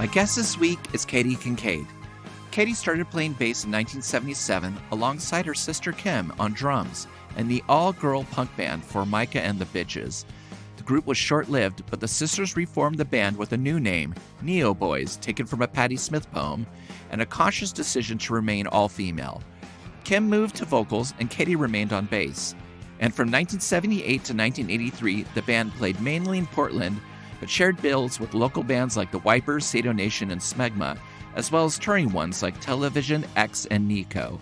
My guest this week is Katie Kincaid. Katie started playing bass in 1977 alongside her sister Kim on drums in the all-girl punk band Formica and the Bitches. The group was short-lived, but the sisters reformed the band with a new name, Neo Boys, taken from a Patti Smith poem, and a conscious decision to remain all-female. Kim moved to vocals and Katie remained on bass. And from 1978 to 1983, the band played mainly in Portland, but shared bills with local bands like the Wipers, Sato Nation, and Smegma, as well as touring ones like Television, X, and Nico.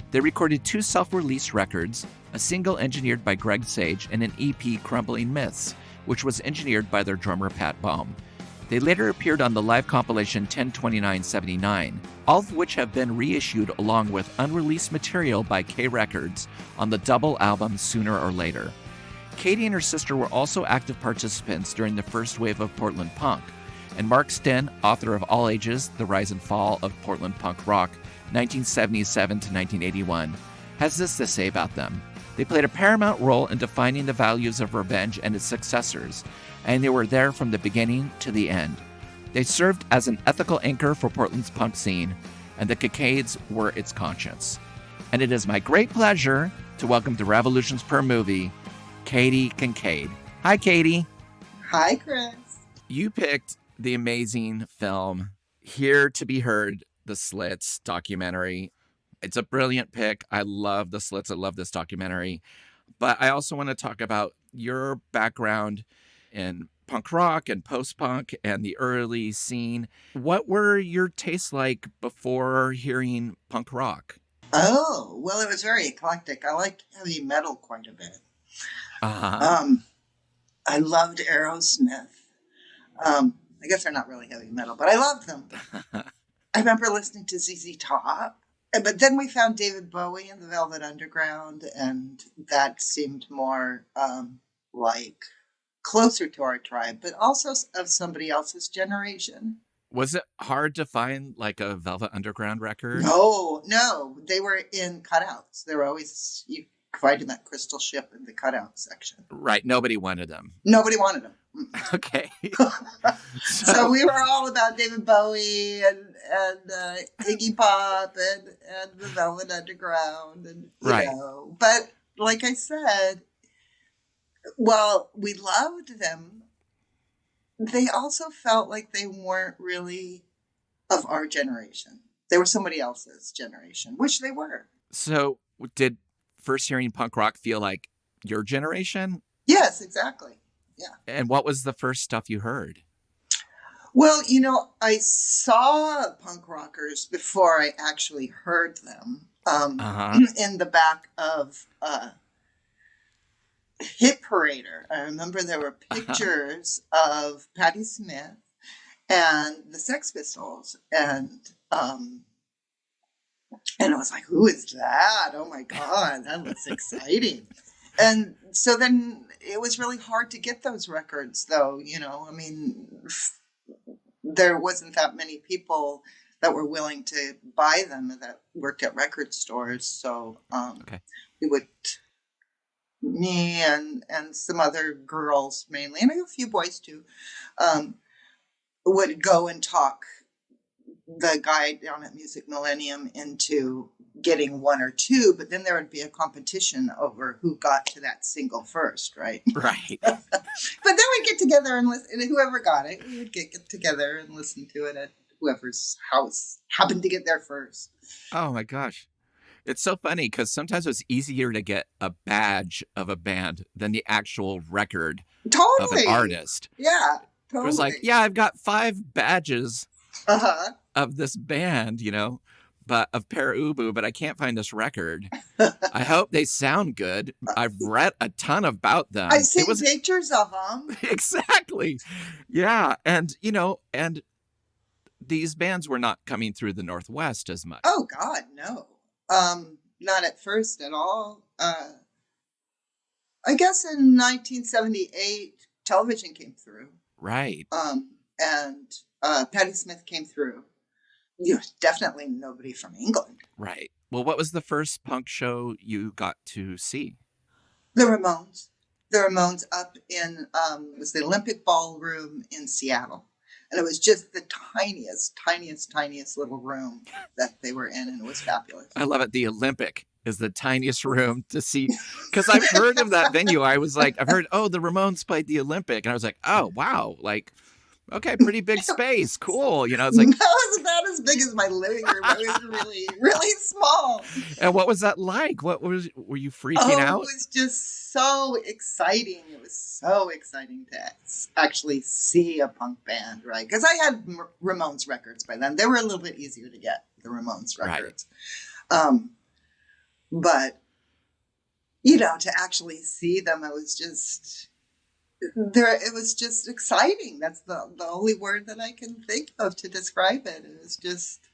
They recorded 2 self-released records, a single engineered by Greg Sage, and an EP, Crumbling Myths, which was engineered by their drummer Pat Baum. They later appeared on the live compilation 102979, all of which have been reissued along with unreleased material by K Records on the double album Sooner or Later. Katie and her sister were also active participants during the first wave of Portland punk, and Mark Sten, author of All Ages, The Rise and Fall of Portland Punk Rock, 1977 to 1981, has this to say about them. They played a paramount role in defining the values of Revenge and its successors, and they were there from the beginning to the end. They served as an ethical anchor for Portland's punk scene, and the Kincaids were its conscience. And it is my great pleasure to welcome to Revolutions Per Movie, Katie Kincaid. Hi, Katie. Hi, Chris. You picked the amazing film Here to Be Heard, the Slits documentary. It's a brilliant pick. I love the Slits. I love this documentary. But I also want to talk about your background in punk rock and post-punk and the early scene. What were your tastes like before hearing punk rock? Oh, well, it was very eclectic. I liked heavy metal quite a bit. Uh-huh. I loved Aerosmith. I guess they're not really heavy metal, but I loved them. I remember listening to ZZ Top. But then we found David Bowie and the Velvet Underground, and that seemed more like closer to our tribe, but also of somebody else's generation. Was it hard to find like a Velvet Underground record? No. They were in cutouts. They were always, you could find them at Crystal Ship in the cutout section. Right. Nobody wanted them. Nobody wanted them. Okay. So we were all about David Bowie and Iggy Pop and the Velvet Underground. And, you know. But like I said, while we loved them, they also felt like they weren't really of our generation. They were somebody else's generation, which they were. So did first hearing punk rock feel like your generation? Yes, exactly. Yeah. And what was the first stuff you heard? Well, you know, I saw punk rockers before I actually heard them in the back of Hit Parader. I remember there were pictures of Patti Smith and the Sex Pistols, and I was like, who is that? Oh my God, that looks exciting. And so then it was really hard to get those records, though. You know, I mean, there wasn't that many people that were willing to buy them that worked at record stores. So me and some other girls mainly, and a few boys too, would go and talk the guy down at Music Millennium into getting one or two, but then there would be a competition over who got to that single first, right? Right. But then we'd get together and listen, and whoever got it, we would get together and listen to it at whoever's house happened to get there first. Oh my gosh. It's so funny because sometimes it's easier to get a badge of a band than the actual record of an artist. Yeah, totally. It was like, yeah, I've got 5 badges of this band, you know, but of Per Ubu, but I can't find this record. I hope they sound good. I've read a ton about them. I've seen pictures of them. Exactly. Yeah. And, you know, and these bands were not coming through the Northwest as much. Oh, God, no. Not at first at all. I guess in 1978, Television came through. Right. And Patti Smith came through. You know, definitely nobody from England. Right. Well, what was the first punk show you got to see? The Ramones. The Ramones up in was the Olympic Ballroom in Seattle. And it was just the tiniest little room that they were in, and it was fabulous. I love it. The Olympic is the tiniest room to see, because I've heard of that venue. I was like, I've heard, oh, the Ramones played the Olympic, and I was like, oh wow, like, okay, pretty big space, cool. You know, it's like, that was about as big as my living room. It was really, really small. And what was that like? Were you freaking out? It was just so exciting. It was so exciting to actually see a punk band, right? Because I had Ramones records by then. They were a little bit easier to get, the Ramones records. Right. But, you know, to actually see them, it was just exciting. That's the only word that I can think of to describe it. It was just,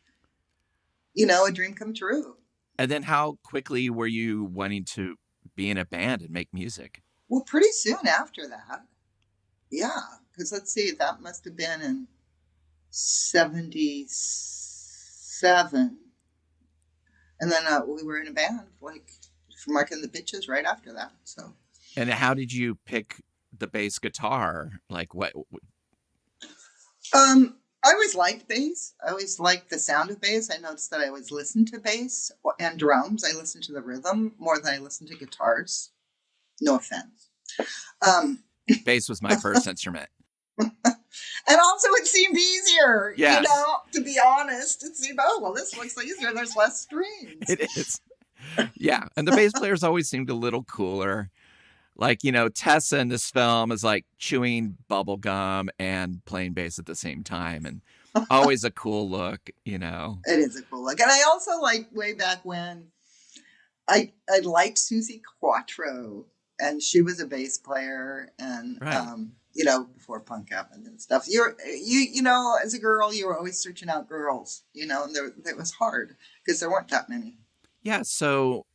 you know, a dream come true. And then how quickly were you wanting to be in a band and make music? Well, pretty soon after that. Yeah. Because let's see, that must have been in 77. And then we were in a band, like, for Mark and the Bitches right after that. So. And how did you pick the bass guitar? Like what? I always liked bass. I always liked the sound of bass. I noticed that I always listened to bass and drums. I listened to the rhythm more than I listened to guitars. No offense. Bass was my first instrument. And also it seemed easier, yes. You know, to be honest. It seemed, oh, well, this looks easier. There's less strings. It is. Yeah. And the bass players always seemed a little cooler. Like, you know, Tessa in this film is like chewing bubble gum and playing bass at the same time. And always a cool look, you know. It is a cool look. And I also like way back when I liked Susie Quattro, and she was a bass player, and right. You know, before punk happened and stuff. You know, as a girl, you were always searching out girls, you know, and it was hard because there weren't that many. Yeah, so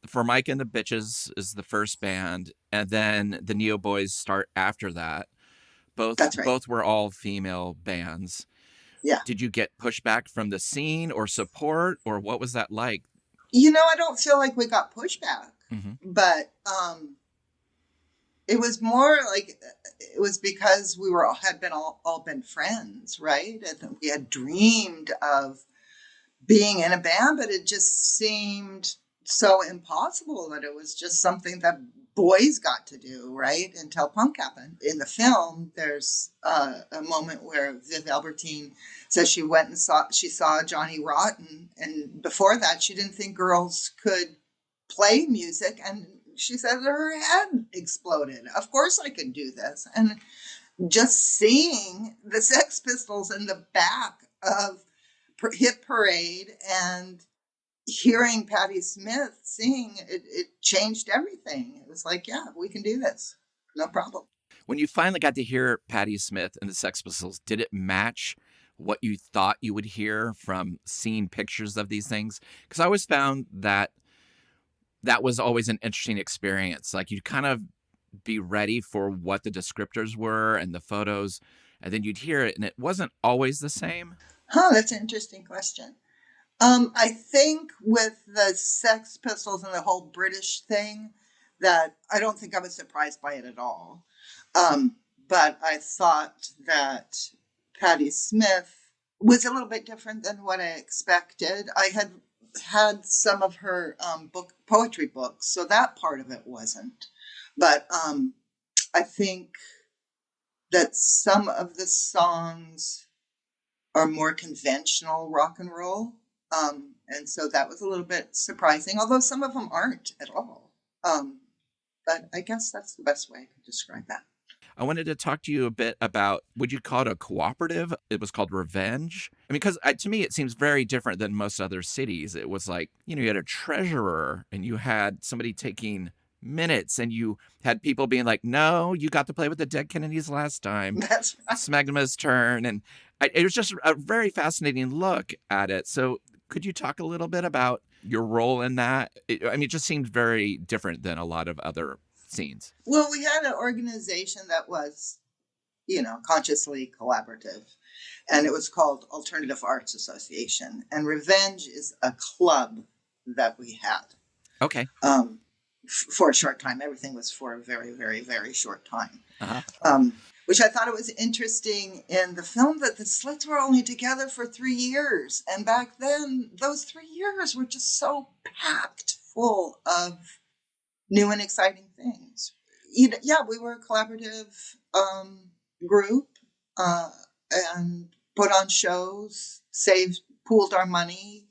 For Mike and the Bitches is the first band, and then the Neo Boys start after that. That's right. Both were all female bands. Yeah. Did you get pushback from the scene or support, or what was that like? You know, I don't feel like we got pushback, but it was more like it was because we had all been friends, right? And we had dreamed of being in a band, but it just seemed so impossible that it was just something that boys got to do, right? Until punk happened. In the film, there's a moment where Viv Albertine says she went and saw Johnny Rotten, and before that she didn't think girls could play music, and she said her head exploded. Of course I could do this. And just seeing the Sex Pistols in the back of Hit Parade and hearing Patti Smith sing, it changed everything. It was like, yeah, we can do this. No problem. When you finally got to hear Patti Smith and the Sex Pistols, did it match what you thought you would hear from seeing pictures of these things? Because I always found that was always an interesting experience. Like, you'd kind of be ready for what the descriptors were and the photos, and then you'd hear it, and it wasn't always the same. Huh, that's an interesting question. I think with the Sex Pistols and the whole British thing, that I don't think I was surprised by it at all. But I thought that Patti Smith was a little bit different than what I expected. I had some of her poetry books, so that part of it wasn't. But I think that some of the songs are more conventional rock and roll. And so that was a little bit surprising, although some of them aren't at all. But I guess that's the best way I could describe that. I wanted to talk to you a bit about, would you call it a cooperative? It was called Revenge. I mean, because to me, it seems very different than most other cities. It was like, you know, you had a treasurer and you had somebody taking minutes, and you had people being like, no, you got to play with the Dead Kennedys last time. That's right. Smegma's turn. And it was just a very fascinating look at it. So could you talk a little bit about your role in that? It just seemed very different than a lot of other scenes. Well, we had an organization that was, you know, consciously collaborative, and it was called Alternative Arts Association. And Revenge is a club that we had. Okay. For a short time. Everything was for a very, very, very short time. Uh-huh. which I thought it was interesting in the film that the Slits were only together for 3 years. And back then, those 3 years were just so packed full of new and exciting things. Yeah, we were a collaborative group and put on shows, pooled our money,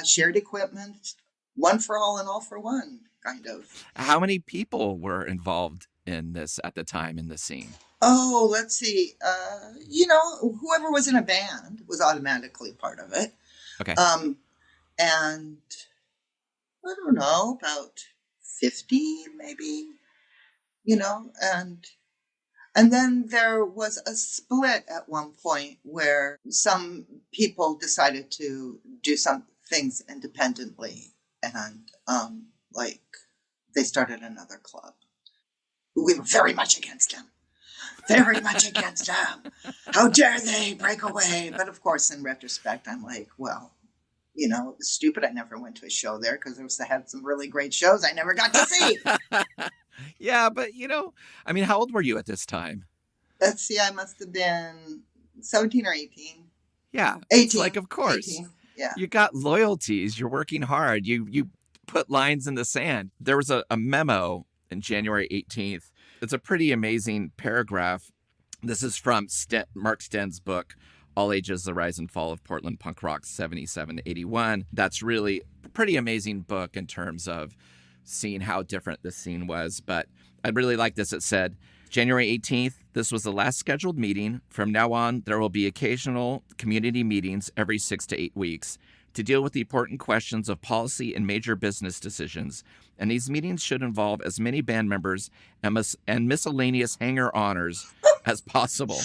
shared equipment, one for all and all for one, kind of. How many people were involved in this at the time in the scene? Oh, let's see. Whoever was in a band was automatically part of it. Okay. And I don't know, about 50 maybe, and then there was a split at one point where some people decided to do some things independently, and they started another club. We were very much against them. Very much against them. How dare they break away? But of course, in retrospect, I'm like, well, it was stupid. I never went to a show there because they had some really great shows I never got to see. Yeah, but how old were you at this time? Let's see, I must have been 17 or 18. Yeah. 18. Of course. 18. Yeah. You got loyalties. You're working hard. You put lines in the sand. There was a memo in January 18th. It's a pretty amazing paragraph. This is from Mark Sten's book, All Ages, The Rise and Fall of Portland Punk Rock, 77 to 81. That's really a pretty amazing book in terms of seeing how different the scene was. But I really like this. It said, January 18th, this was the last scheduled meeting. From now on, there will be occasional community meetings every 6 to 8 weeks to deal with the important questions of policy and major business decisions. And these meetings should involve as many band members and miscellaneous hanger-oners as possible.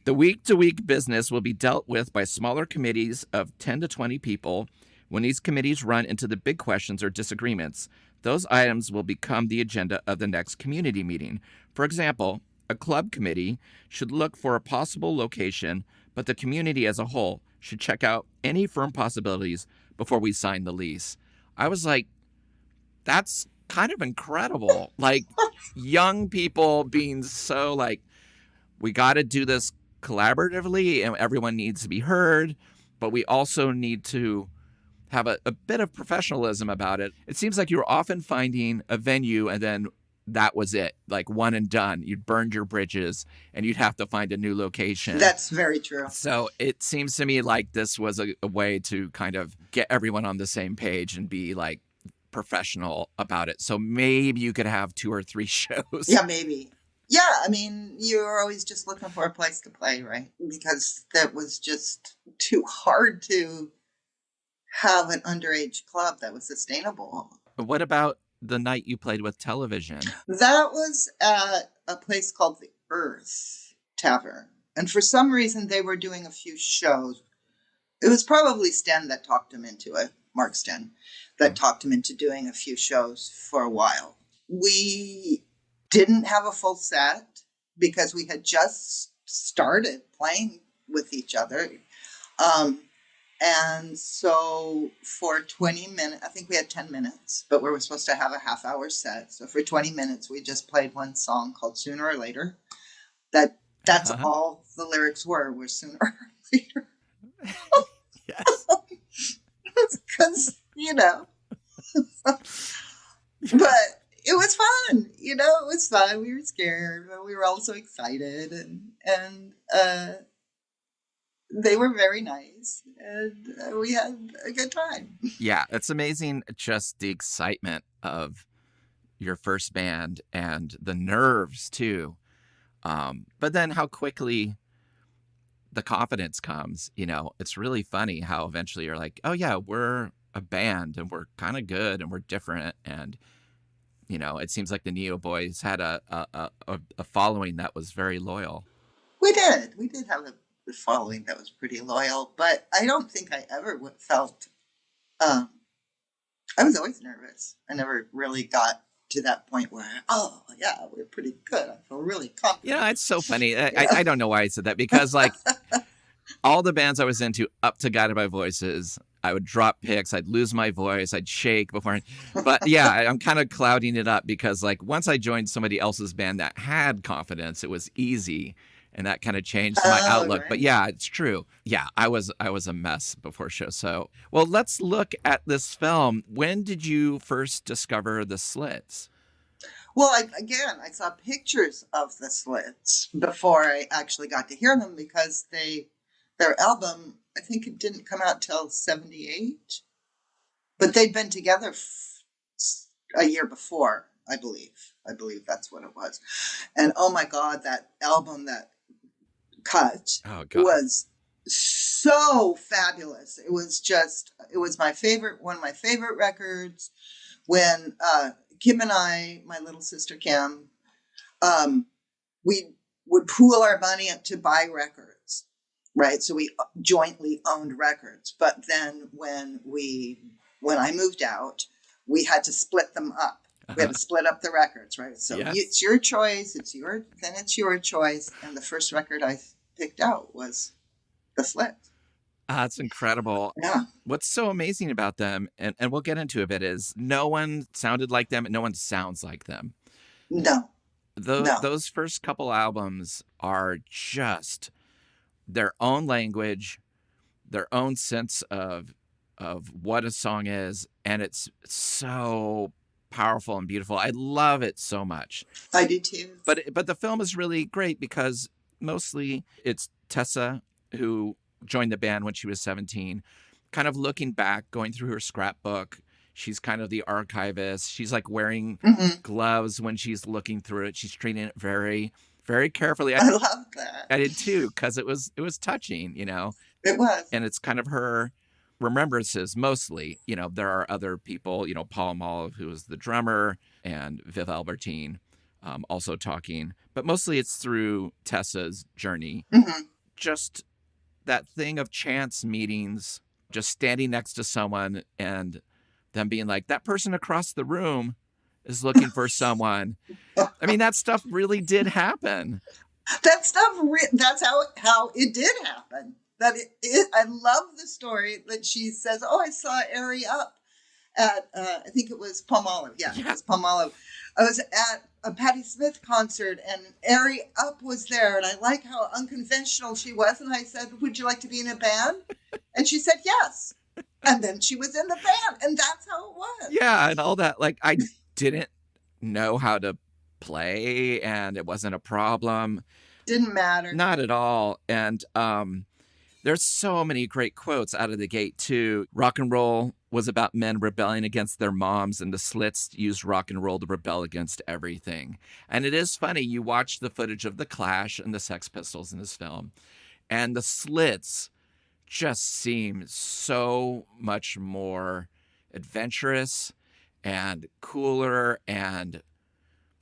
The week-to-week business will be dealt with by smaller committees of 10 to 20 people. When these committees run into the big questions or disagreements, those items will become the agenda of the next community meeting. For example, a club committee should look for a possible location, but the community as a whole should check out any firm possibilities before we sign the lease. I was like, that's kind of incredible. Like, young people being so like, we got to do this collaboratively and everyone needs to be heard, but we also need to have a bit of professionalism about it. It seems like you were often finding a venue and then that was it, like one and done. You'd burned your bridges and you'd have to find a new location. That's very true. So it seems to me like this was a way to kind of get everyone on the same page and be like professional about it. So maybe you could have 2 or 3 shows. Yeah, maybe. Yeah, I mean, you're always just looking for a place to play, right? Because that was just too hard to have an underage club that was sustainable. What about the night you played with television? That was at a place called the Earth Tavern. And for some reason, they were doing a few shows. It was probably Sten that talked him into it, Mark Sten, that talked him into doing a few shows for a while. We didn't have a full set because we had just started playing with each other. And so for 20 minutes, I think we had 10 minutes, but we were supposed to have a half-hour set. So for 20 minutes, we just played one song called Sooner or Later. That's all the lyrics were Sooner or Later. Yes. Because, but it was fun. It was fun. We were scared, but we were also excited. And they were very nice, and we had a good time. Yeah, it's amazing just the excitement of your first band and the nerves, too. But then how quickly the confidence comes, it's really funny how eventually you're like, oh, yeah, we're a band, and we're kind of good, and we're different, and, it seems like the Neo Boys had a following that was very loyal. We did have a following that was pretty loyal, but I don't think I ever felt I was always nervous. I never really got to that point where we're pretty good. I feel really confident. It's so funny. I don't know why I said that, because like all the bands I was into up to Guided by Voices, I would drop picks. I'd lose my voice. I'd shake before. But yeah, I'm kind of clouding it up because like once I joined somebody else's band that had confidence, it was easy. And that kind of changed my Oh, outlook. But right. yeah, it's true. Yeah, I was a mess before show. So, well, let's look at this film. When did you first discover the Slits? Well, I saw pictures of the Slits before I actually got to hear them because their album, I think it didn't come out till 78, but they'd been together a year before, I believe. I believe that's what it was. And oh my God, that album that cut Oh God. was so fabulous. It was my favorite, one of my favorite records when Kim and I, my little sister Kim, um, we would pool our money up to buy records, right? So we jointly owned records. But then when I moved out, we had to split them up. We had to split up the records, right? So Yes. it's your choice. It's your choice. And the first record I picked out was the Slits. That's incredible. Yeah. What's so amazing about them, and we'll get into a bit, is no one sounded like them and no one sounds like them. No. Those first couple albums are just their own language, their own sense of what a song is, and it's so powerful and beautiful. I love it so much. I do too. But the film is really great because mostly it's Tessa who joined the band when she was 17, kind of looking back, going through her scrapbook. She's kind of the archivist. She's like wearing gloves when she's looking through it. She's treating it very, very carefully. I love that. I did too, because it was touching, you know. It was. And it's kind of her remembrances mostly. You know, there are other people, you know, Paul Molive, who is the drummer, and Viv Albertine also talking. But mostly it's through Tessa's journey. Just that thing of chance meetings, just standing next to someone and them being like, that person across the room is looking for someone. I mean, that stuff really did happen. That's how it did happen. I love the story that she says, oh, I saw Ari up at, I think it was Palmolive. Yeah, it was Palmolive. I was at a Patti Smith concert and Ari Up was there. And I like how unconventional she was. And I said, would you like to be in a band? And she said, yes. And then she was in the band. And that's how it was. Yeah. And all that. Like, I didn't know how to play and it wasn't a problem. Didn't matter. Not at all. And there's so many great quotes out of the gate, too. Rock and roll was about men rebelling against their moms, and the Slits used rock and roll to rebel against everything. And it is funny, you watch the footage of the Clash and the Sex Pistols in this film, and the Slits just seem so much more adventurous and cooler and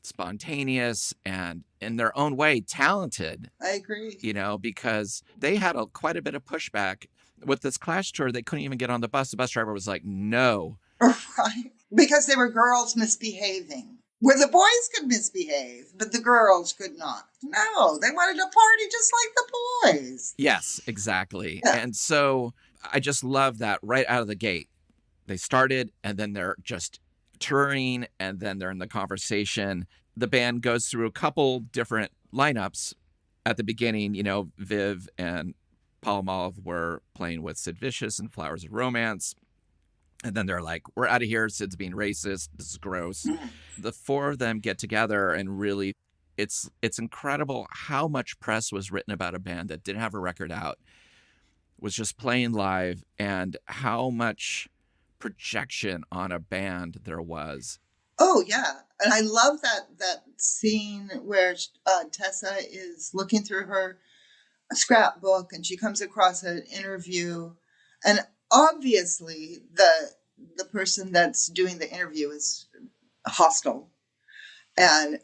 spontaneous and in their own way talented. I agree. You know, because they had quite a bit of pushback with this Clash tour. They couldn't even get on the bus. The bus driver was like, no. Right. Because they were girls misbehaving. Where the boys could misbehave, but the girls could not. No, they wanted to party just like the boys. Yes, exactly. Yeah. And so I just love that right out of the gate. They started and then they're just touring and then they're in the conversation. The band goes through a couple different lineups at the beginning. You know, Viv and Paul Molive were playing with Sid Vicious and Flowers of Romance. And then they're like, we're out of here. Sid's being racist. This is gross. The four of them get together and really, it's incredible how much press was written about a band that didn't have a record out, was just playing live, and how much projection on a band there was. Oh, yeah. And I love that scene where Tessa is looking through her scrapbook and she comes across an interview, and obviously the person that's doing the interview is hostile and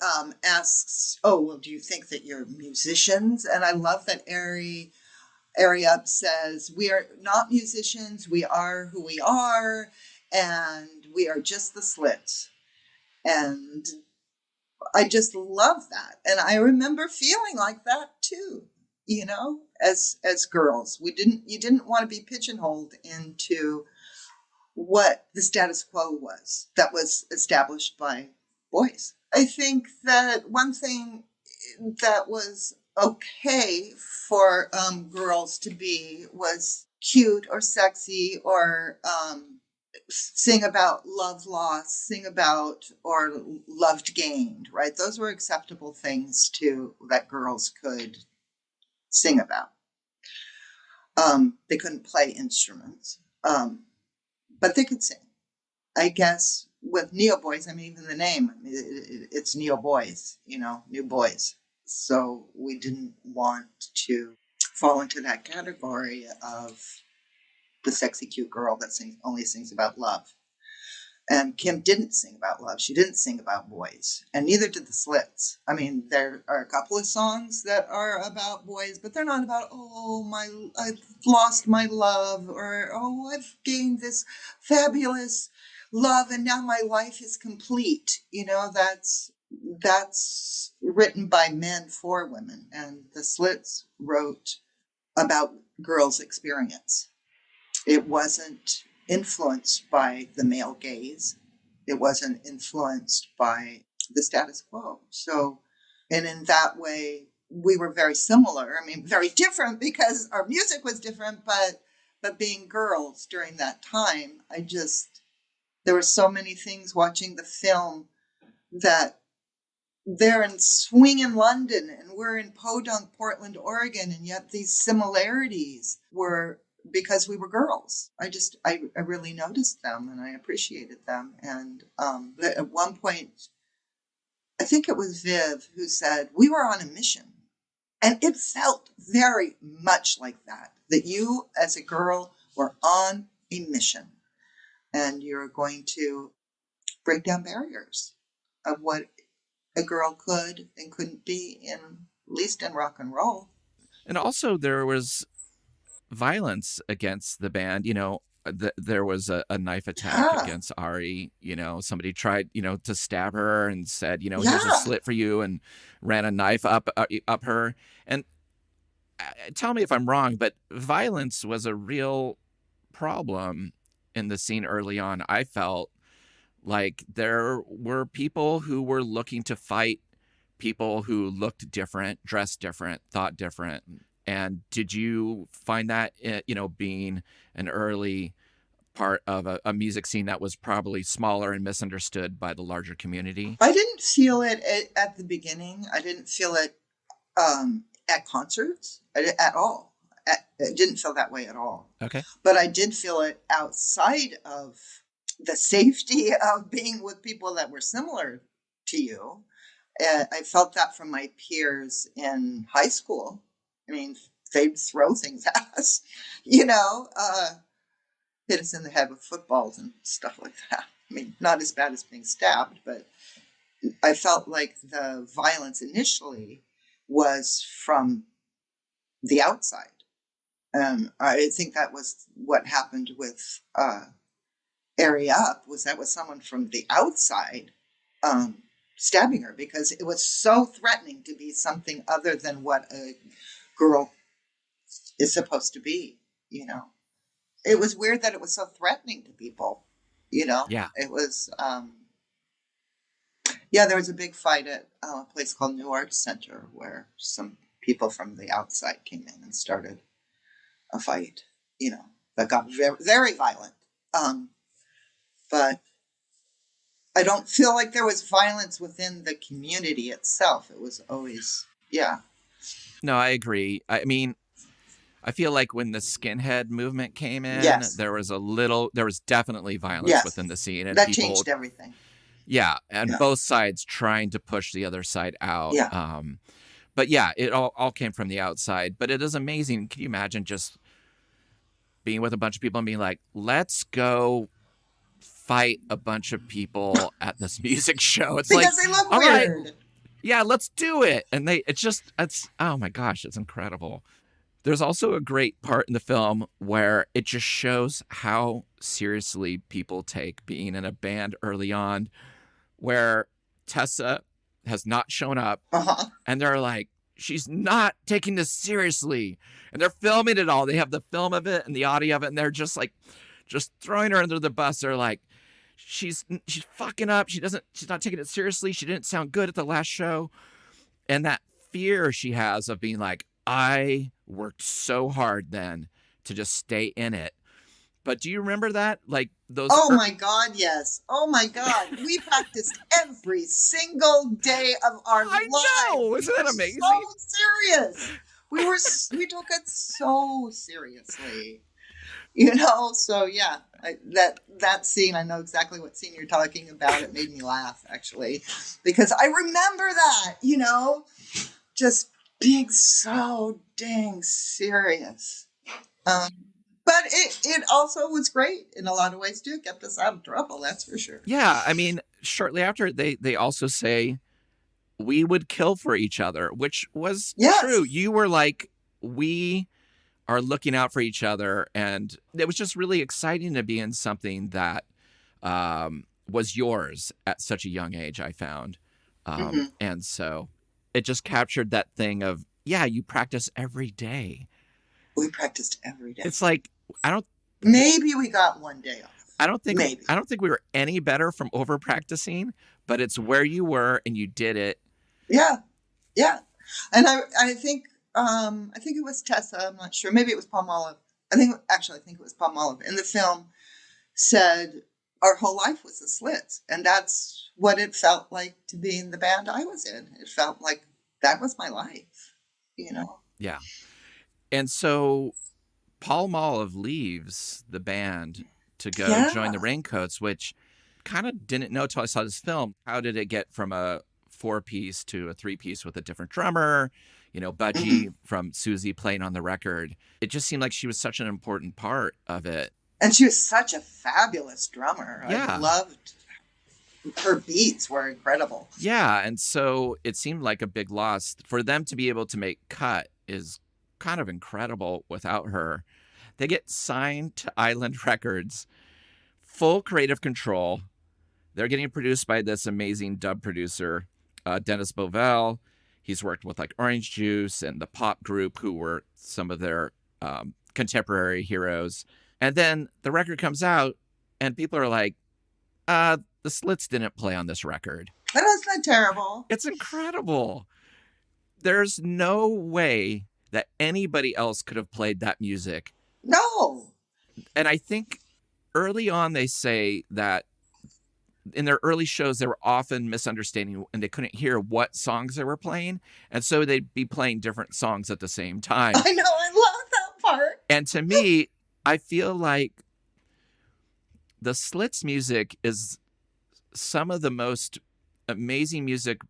asks, oh, well, do you think that you're musicians? And I love that Ari Up says, we are not musicians, we are who we are, and we are just the Slits. And I just love that. And I remember feeling like that too, you know? as girls. You didn't want to be pigeonholed into what the status quo was that was established by boys. I think that one thing that was okay for girls to be was cute or sexy or sing about love lost, sing about or loved gained, right? Those were acceptable things to that girls could sing about. They couldn't play instruments, but they could sing. I guess with Neo Boys, I mean, even the name, it's Neo Boys, new boys. So we didn't want to fall into that category of the sexy, cute girl that only sings about love. And Kim didn't sing about love. She didn't sing about boys. And neither did the Slits. I mean, there are a couple of songs that are about boys, but they're not about, I've lost my love, or, I've gained this fabulous love and now my life is complete. That's written by men for women. And the Slits wrote about girls' experience. It wasn't influenced by the male gaze. It wasn't influenced by the status quo. So, and in that way, we were very similar. I mean, very different because our music was different, but being girls during that time, there were so many things watching the film that they're in swinging London and we're in Podunk, Portland, Oregon, and yet these similarities were because we were girls. I really noticed them and I appreciated them. And at one point, I think it was Viv who said, we were on a mission. And it felt very much like that you as a girl were on a mission and you're going to break down barriers of what a girl could and couldn't be at least in rock and roll. And also there was violence against the band. There was a knife attack against Ari. Somebody tried, to stab her and said, here's a slit for you, and ran a knife up her. And tell me if I'm wrong, but violence was a real problem in the scene early on. I felt like there were people who were looking to fight people who looked different, dressed different, thought different. And did you find that, being an early part of a music scene that was probably smaller and misunderstood by the larger community? I didn't feel it at the beginning. I didn't feel it at concerts at all. It didn't feel that way at all. Okay. But I did feel it outside of the safety of being with people that were similar to you. I felt that from my peers in high school. I mean, they'd throw things at us, hit us in the head with footballs and stuff like that. I mean, not as bad as being stabbed, but I felt like the violence initially was from the outside. I think that was what happened with Area Up, was someone from the outside stabbing her because it was so threatening to be something other than what a girl is supposed to be, It was weird that it was so threatening to people, Yeah. It was, there was a big fight at a place called New Arts Center where some people from the outside came in and started a fight, that got very, very violent. But I don't feel like there was violence within the community itself. It was always, No, I agree. I mean, I feel like when the skinhead movement came in, there was definitely violence within the scene. And that changed everything. Yeah, and both sides trying to push the other side out. Yeah. But yeah, it all came from the outside. But it is amazing. Can you imagine just being with a bunch of people and being like, let's go fight a bunch of people at this music show? It's because they look weird. Right, yeah, let's do it. And it's oh my gosh, it's incredible. There's also a great part in the film where it just shows how seriously people take being in a band early on, where Tessa has not shown up, and they're like, she's not taking this seriously. And they're filming it all. They have the film of it and the audio of it, and they're just throwing her under the bus. They're like, she's fucking up. She's not taking it seriously. She didn't sound good at the last show. And that fear she has of being like, I worked so hard then to just stay in it. But do you remember that? Like those. Oh my God, yes. Oh my God. We practiced every single day of our lives. I know. Isn't that amazing? So serious. We took it so seriously. So yeah, that scene, I know exactly what scene you're talking about. It made me laugh, actually, because I remember that, just being so dang serious. But it also was great in a lot of ways, too. It kept us out of trouble, that's for sure. Yeah, I mean, shortly after, they also say, we would kill for each other, which was true. You were like, we are looking out for each other. And it was just really exciting to be in something that was yours at such a young age, I found. And so it just captured that thing of, you practice every day. We practiced every day. It's like, maybe we got one day off. I don't think we were any better from over practicing, but it's where you were and you did it. Yeah. And I think it was Tessa. I'm not sure. Maybe it was Palmolive. I think it was Palmolive in the film said our whole life was the Slits, and that's what it felt like to be in the band I was in. It felt like that was my life, Yeah. And so Palmolive leaves the band to go join the Raincoats, which kind of didn't know till I saw this film. How did it get from a 4-piece to a 3-piece with a different drummer? Budgie from Susie playing on the record. It just seemed like she was such an important part of it. And she was such a fabulous drummer. Yeah. I loved her beats were incredible. Yeah, and so it seemed like a big loss. For them to be able to make Cut is kind of incredible without her. They get signed to Island Records, full creative control. They're getting produced by this amazing dub producer, Dennis Bovell. He's worked with like Orange Juice and the Pop Group, who were some of their contemporary heroes. And then the record comes out and people are like, the Slits didn't play on this record. That was not terrible. It's incredible. There's no way that anybody else could have played that music. No. And I think early on they say that in their early shows, they were often misunderstanding and they couldn't hear what songs they were playing. And so they'd be playing different songs at the same time. I know. I love that part. And to me, I feel like the Slits music is some of the most amazing music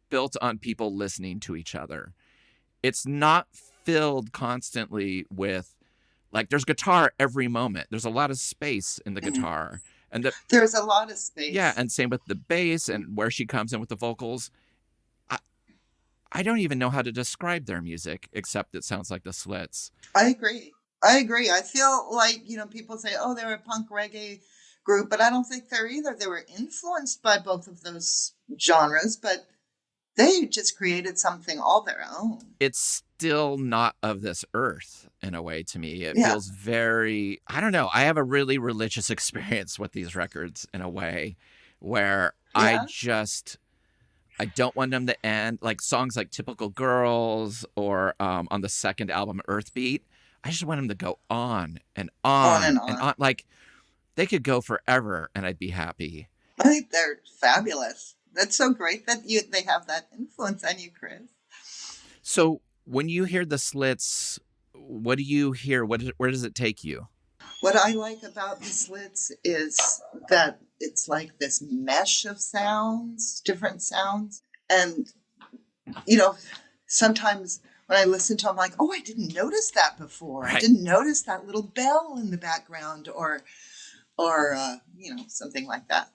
built on people listening to each other. It's not filled constantly with, like, there's guitar every moment. There's a lot of space in the guitar. And there's a lot of space. Yeah, and same with the bass and where she comes in with the vocals. I don't even know how to describe their music, except it sounds like the Slits. I agree. I feel like, people say, oh, they're a punk reggae group, but I don't think they're either. They were influenced by both of those genres, but they just created something all their own. It's still not of this earth in a way to me. It feels very, I don't know. I have a really religious experience with these records in a way where I don't want them to end. Like songs like Typical Girls or on the second album, Earthbeat. I just want them to go on and on and on. Like they could go forever and I'd be happy. I think they're fabulous. That's so great that they have that influence on you, Chris. So when you hear the Slits, what do you hear? Where does it take you? What I like about the Slits is that it's like this mesh of sounds, different sounds. And, sometimes when I listen to them, I'm like, oh, I didn't notice that before. Right. I didn't notice that little bell in the background or something like that.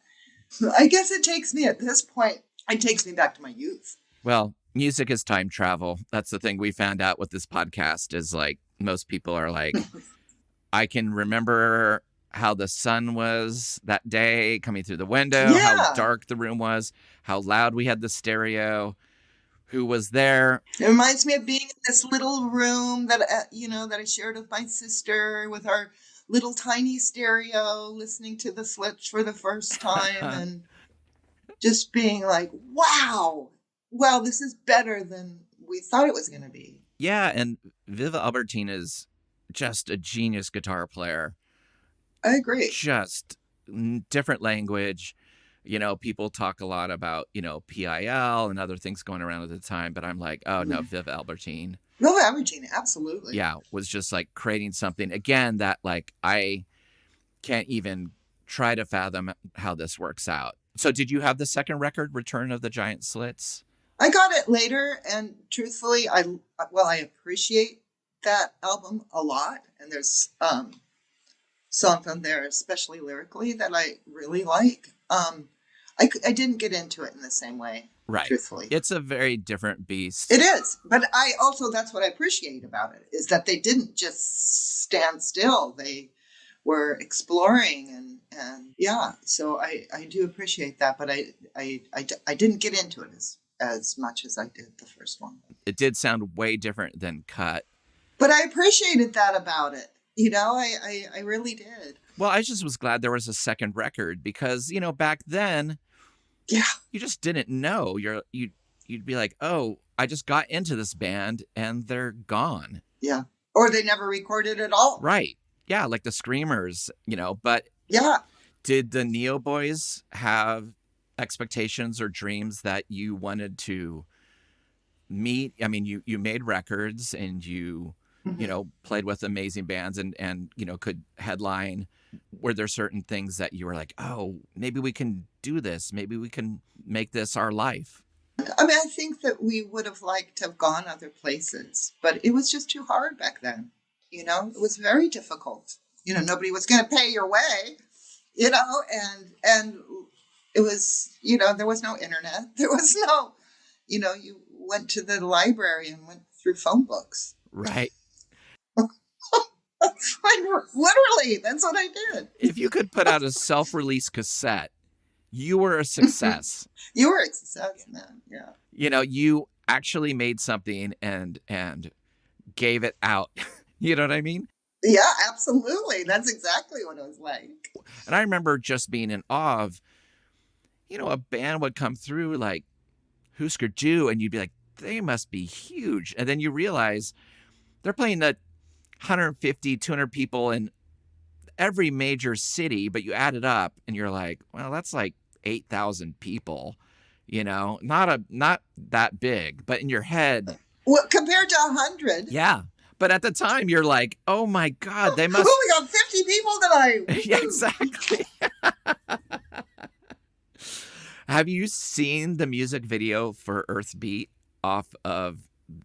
I guess it takes me back to my youth. Well, music is time travel. That's the thing we found out with this podcast is like most people are like, I can remember how the sun was that day coming through the window, how dark the room was, how loud we had the stereo. who was there. It reminds me of being in this little room that, that I shared with my sister with our little tiny stereo, listening to the Slits for the first time and just being like, wow, this is better than we thought it was going to be. Yeah, and Viv Albertine is just a genius guitar player. I agree. Just different language. People talk a lot about, PIL and other things going around at the time, but I'm like, oh no, Viv Albertine. Viv Albertine, absolutely. Yeah, was just like creating something, again, that like I can't even try to fathom how this works out. So did you have the second record, Return of the Giant Slits? I got it later, and truthfully, I appreciate that album a lot, and there's songs on there, especially lyrically, that I really like. I didn't get into it in the same way, right? Truthfully, it's a very different beast. It is, but that's what I appreciate about it, is that they didn't just stand still; they were exploring and yeah. So I do appreciate that, but I didn't get into it as much as I did the first one. It did sound way different than Cut. But I appreciated that about it. I really did. Well, I just was glad there was a second record because, back then, yeah, you just didn't know. You'd be like, oh, I just got into this band and they're gone. Yeah. Or they never recorded at all. Right. Yeah, like the Screamers, but yeah. Did the Neo Boys have expectations or dreams that you wanted to meet? I mean, you made records and you played with amazing bands and could headline. Were there certain things that you were like, oh, maybe we can do this, maybe we can make this our life? I mean, I think that we would have liked to have gone other places, but it was just too hard back then. It was very difficult. Nobody was going to pay your way, and it was, there was no internet. There was no, you went to the library and went through phone books. Right. Literally, that's what I did. If you could put out a self-release cassette, you were a success. You were a success, man. Yeah. You actually made something and gave it out. You know what I mean? Yeah, absolutely. That's exactly what it was like. And I remember just being in awe of, a band would come through like Husker Du, and you'd be like, they must be huge. And then you realize they're playing the 150, 200 people in every major city, but you add it up and you're like, well, that's like 8,000 people, not that big, but in your head. Well, compared to 100. Yeah. But at the time you're like, oh my God, they must. Oh, we got 50 people tonight. Yeah, exactly. Have you seen the music video for Earthbeat off of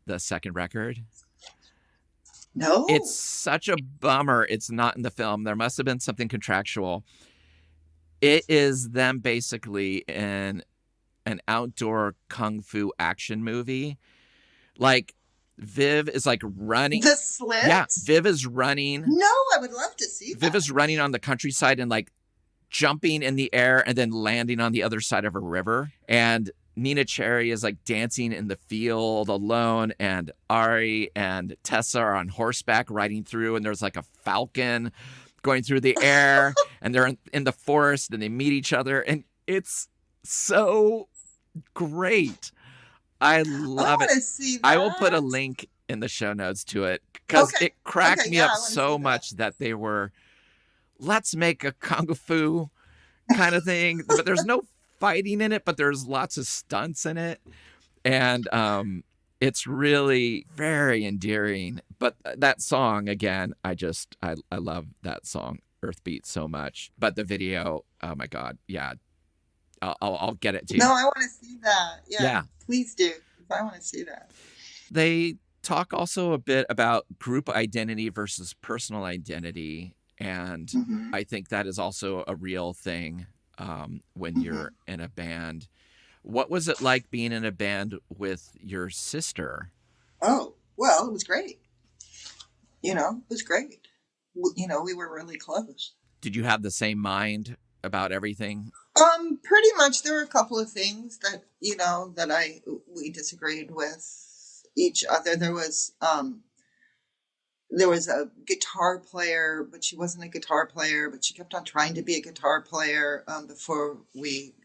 the second record? No. It's such a bummer it's not in the film. There must have been something contractual. It is them basically in an outdoor kung fu action movie. Like, Viv is like running. The Slits? Yeah, Viv is running. No, I would love to see that. Viv is running on the countryside and like jumping in the air and then landing on the other side of a river. And Nina Cherry is like dancing in the field alone, and Ari and Tessa are on horseback riding through, and there's like a falcon going through the air, and they're in the forest, and they meet each other, and it's so great. I love it. See that. I will put a link in the show notes to it because it cracked me up so much that they were, let's make a kung fu kind of thing, but there's no fighting in it, but there's lots of stunts in it, and it's really very endearing. But that song, again, I love that song Earthbeat so much. But the video, oh my God, yeah, I'll get it to you. No, I want to see that. Yeah. Please do. I want to see that. They talk also a bit about group identity versus personal identity, and I think that is also a real thing. When you're in a band. What was it like being in a band with your sister? Oh, well, it was great. It was great. We were really close. Did you have the same mind about everything? Pretty much. There were a couple of things that we disagreed with each other. There was a guitar player, but she wasn't a guitar player, but she kept on trying to be a guitar player. Before we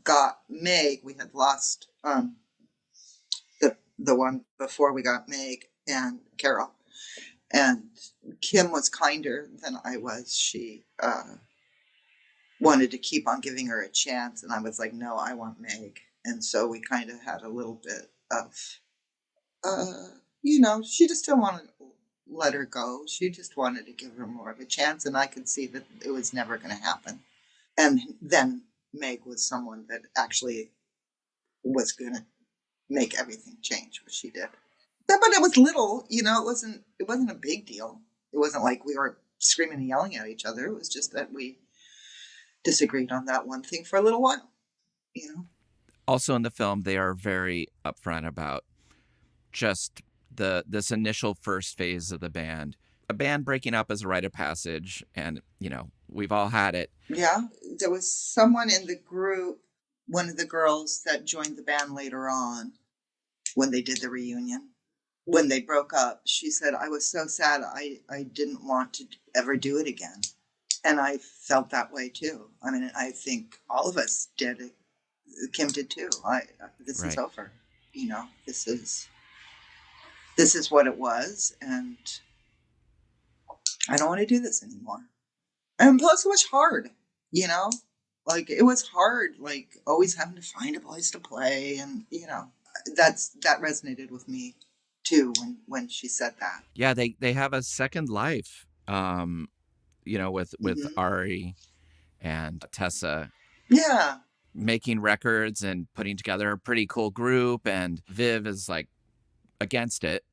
got Meg, we had lost the one before we got Meg and Carol. And Kim was kinder than I was. She wanted to keep on giving her a chance, and I was like, no, I want Meg. And so we kind of had a little bit of, she just didn't want to let her go. She just wanted to give her more of a chance, and I could see that it was never going to happen. And then Meg was someone that actually was going to make everything change, which she did. But it was little, it wasn't a big deal. It wasn't like we were screaming and yelling at each other. It was just that we disagreed on that one thing for a little while, Also in the film, they are very upfront about just this initial first phase of the band. A band breaking up is a rite of passage, and, we've all had it. Yeah. There was someone in the group, one of the girls that joined the band later on, when they did the reunion, when they broke up, she said, I was so sad I didn't want to ever do it again. And I felt that way too. I mean, I think all of us did. Kim did too. This is over. This is what it was, and I don't want to do this anymore. And plus, it was hard. Like it was hard. Like always having to find a place to play, and that resonated with me too when she said that. Yeah, they have a second life. With Mm-hmm. Ari and Tessa. Yeah. Making records and putting together a pretty cool group, and Viv is like against it.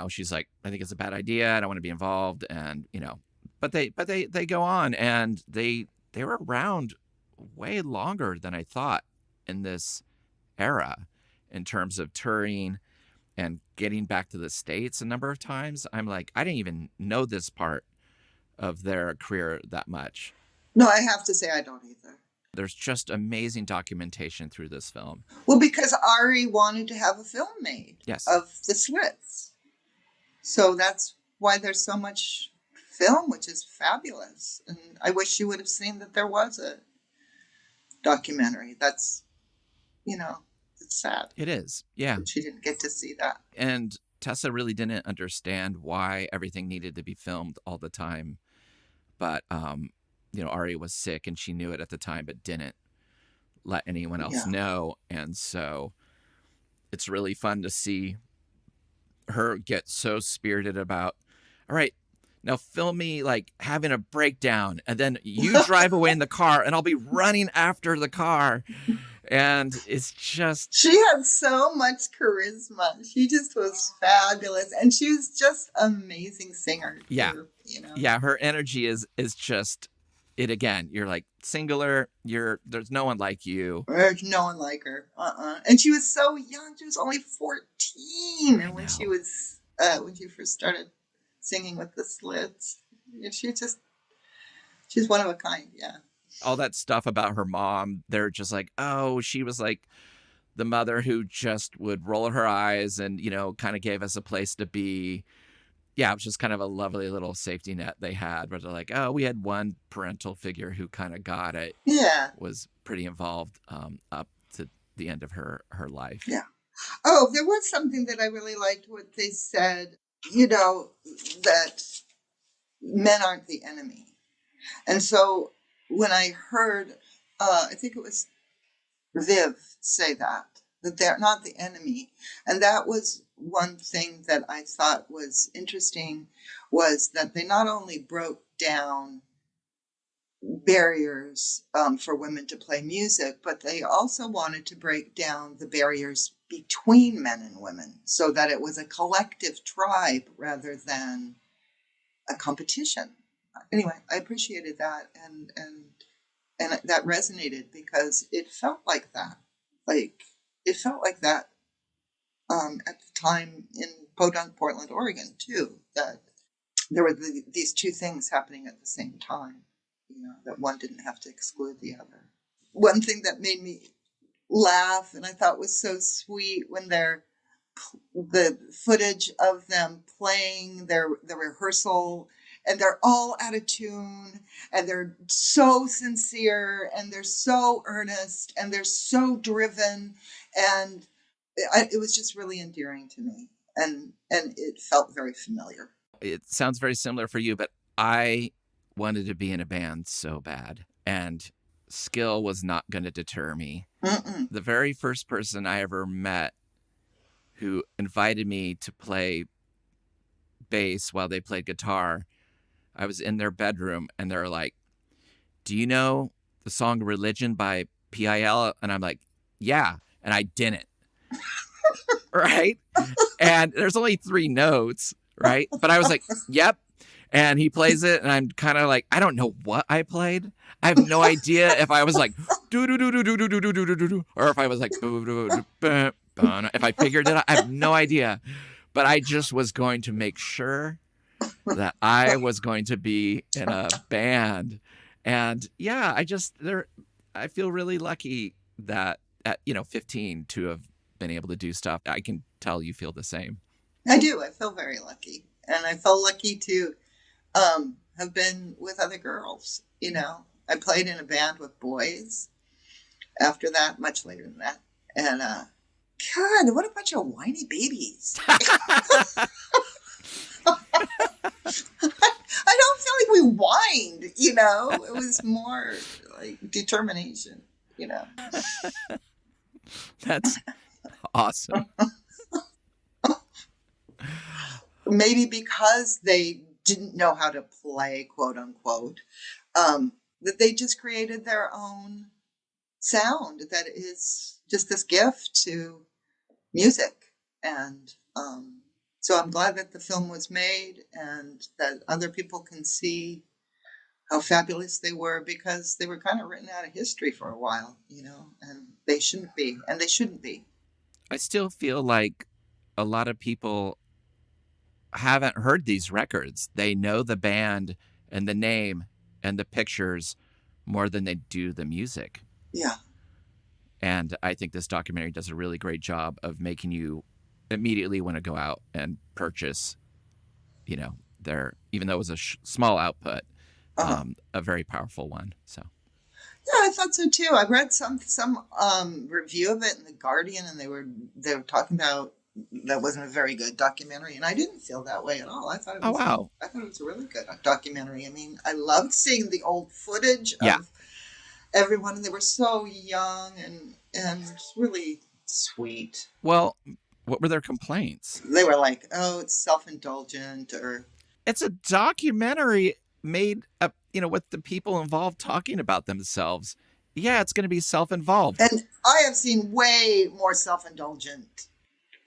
She's like, I think it's a bad idea. I don't want to be involved. And, but they go on, and they were around way longer than I thought in this era in terms of touring and getting back to the States a number of times. I'm like, I didn't even know this part of their career that much. No, I have to say I don't either. There's just amazing documentation through this film. Well, because Ari wanted to have a film made of the Slits. So that's why there's so much film, which is fabulous. And I wish you would have seen that there was a documentary. That's, it's sad. It is, yeah. But she didn't get to see that. And Tessa really didn't understand why everything needed to be filmed all the time. But, Ari was sick, and she knew it at the time, but didn't let anyone else know. And so it's really fun to see her get so spirited about, all right, now film me like having a breakdown, and then you drive away in the car, and I'll be running after the car. And it's just... She had so much charisma. She just was fabulous. And she was just an amazing singer. Yeah. Yeah, her energy is just... It again, you're like singular. There's no one like you. There's no one like her. And she was so young. She was only 14 when she was when she first started singing with the Slits. She's one of a kind. Yeah. All that stuff about her mom, they're just like, oh, she was like the mother who just would roll her eyes and kind of gave us a place to be. Yeah, it was just kind of a lovely little safety net they had, where they're like, oh, we had one parental figure who kind of got it. Yeah. Was pretty involved up to the end of her life. Yeah. Oh, there was something that I really liked what they said, that men aren't the enemy. And so when I heard, I think it was Viv say that they're not the enemy. And that was one thing that I thought was interesting, was that they not only broke down barriers for women to play music, but they also wanted to break down the barriers between men and women so that it was a collective tribe rather than a competition. Anyway, I appreciated that, and that resonated because it felt like that. It felt like that at the time in Podunk, Portland, Oregon, too, that there were these two things happening at the same time. that one didn't have to exclude the other. One thing that made me laugh and I thought was so sweet when the footage of them playing the rehearsal, and they're all out of tune, and they're so sincere, and they're so earnest, and they're so driven, and it was just really endearing to me, and it felt very familiar. It sounds very similar for you, but I wanted to be in a band so bad, and skill was not going to deter me. Mm-mm. The very first person I ever met who invited me to play bass while they played guitar, I was in their bedroom and they're like, "Do you know the song Religion by PIL?" And I'm like, "Yeah." And I didn't. Right? And there's only 3 notes, right? But I was like, "Yep." And he plays it, and I'm kind of like, I don't know what I played. I have no idea if I was like, do do do do do do do do do do do, or if I was like, if I figured it out. I have no idea. But I just was going to make sure that I was going to be in a band. And yeah, I feel really lucky that at 15 to have been able to do stuff. I can tell you feel the same. I do. I feel very lucky. And I felt lucky to have been with other girls. I played in a band with boys after that, much later than that. And God, what a bunch of whiny babies. I don't feel like we whined, It was more like determination, That's awesome. Maybe because they didn't know how to play, quote unquote, that they just created their own sound that is just this gift to music. And so I'm glad that the film was made and that other people can see how fabulous they were, because they were kind of written out of history for a while, and they shouldn't be, and they shouldn't be. I still feel like a lot of people haven't heard these records. They know the band and the name and the pictures more than they do the music. Yeah. And I think this documentary does a really great job of making you immediately want to go out and purchase, their, even though it was a small output, a very powerful one. So. Yeah, I thought so too. I read some review of it in The Guardian, and they were talking about that wasn't a very good documentary, and I didn't feel that way at all. I thought it was I thought it was a really good documentary. I mean, I loved seeing the old footage of everyone, and they were so young and really sweet. Well, what were their complaints? They were like, "Oh, it's self-indulgent," or it's a documentary made up, with the people involved talking about themselves. Yeah, it's going to be self-involved. And I have seen way more self-indulgent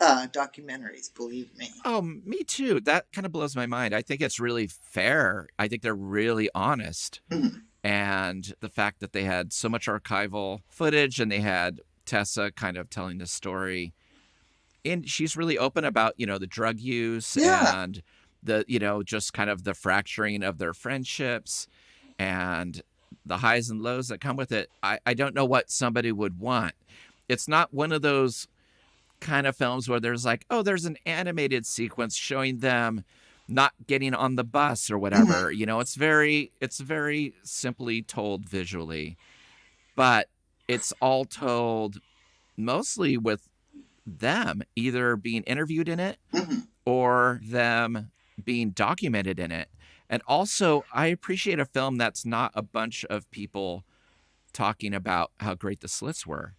documentaries, believe me. Oh, me too. That kind of blows my mind. I think it's really fair. I think they're really honest. Mm-hmm. And the fact that they had so much archival footage, and they had Tessa kind of telling the story, and she's really open about, the drug use and the, just kind of the fracturing of their friendships and the highs and lows that come with it. I don't know what somebody would want. It's not one of those kind of films where there's like, oh, there's an animated sequence showing them not getting on the bus or whatever. Mm-hmm. It's very simply told visually, but it's all told mostly with them either being interviewed in it mm-hmm. or them being documented in it. And also, I appreciate a film that's not a bunch of people talking about how great the Slits were.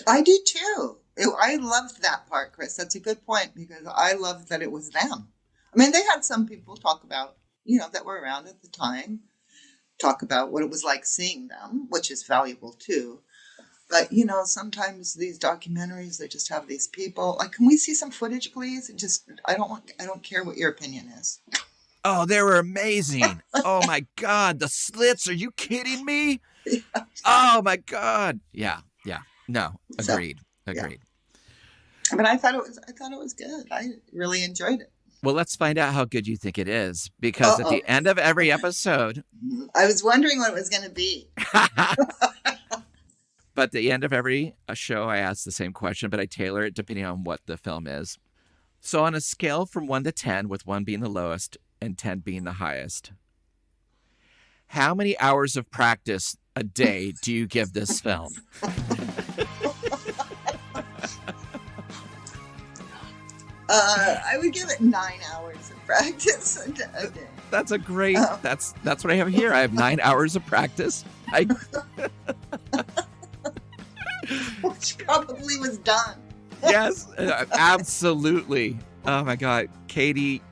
I do too. I loved that part, Chris. That's a good point, because I loved that it was them. I mean, they had some people talk about, that were around at the time, talk about what it was like seeing them, which is valuable too. But, sometimes these documentaries, they just have these people like, can we see some footage, please? I don't care what your opinion is. Oh, they were amazing. Oh my God. The Slits. Are you kidding me? Yeah. Oh my God. Yeah. No, agreed. Yeah. I mean, I thought it was good. I really enjoyed it. Well, let's find out how good you think it is, because at the end of every episode... I was wondering what it was going to be. But at the end of every show, I ask the same question, but I tailor it depending on what the film is. So on a scale from 1 to 10, with 1 being the lowest and 10 being the highest, how many hours of practice a day do you give this film? I would give it 9 hours of practice a day. That's a great. That's what I have here. I have 9 hours of practice. Which probably was done. Yes, absolutely. Oh my God, Katie,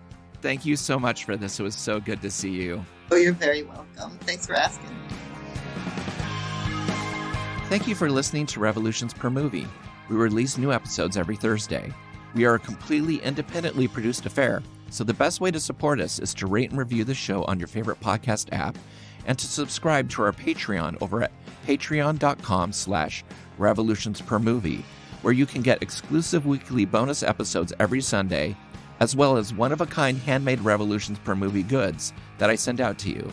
thank you so much for this. It was so good to see you. Oh, you're very welcome. Thanks for asking. Thank you for listening to Revolutions Per Movie. We release new episodes every Thursday. We are a completely independently produced affair, so the best way to support us is to rate and review the show on your favorite podcast app and to subscribe to our Patreon over at patreon.com/revolutionspermovie, where you can get exclusive weekly bonus episodes every Sunday, as well as one-of-a-kind handmade Revolutions Per Movie goods that I send out to you.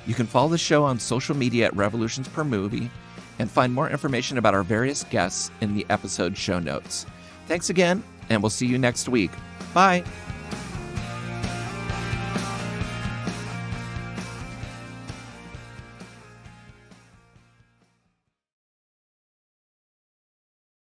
You can follow the show on social media at Revolutions Per Movie and find more information about our various guests in the episode show notes. Thanks again, and we'll see you next week. Bye!